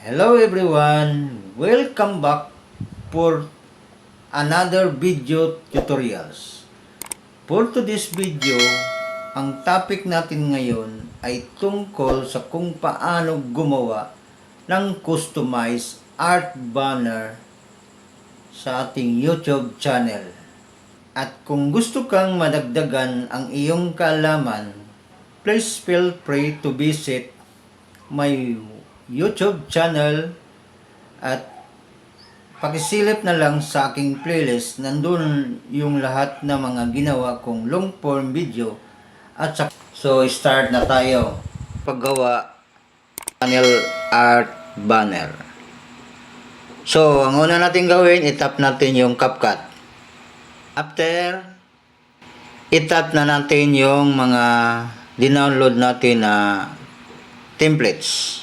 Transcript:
Hello everyone, welcome back for another video tutorials. For today's video, ang topic natin ngayon ay tungkol sa kung paano gumawa ng customized art banner sa ating YouTube channel. At kung gusto kang madagdagan ang iyong kaalaman, please feel free to visit my YouTube channel at pakisilip na lang sa aking playlist. Nandun yung lahat ng mga ginawa kong long form video at so start na tayo paggawa channel art banner. So ang una natin gawin, itap natin yung CapCut. After itap na natin yung mga dinownload natin na templates.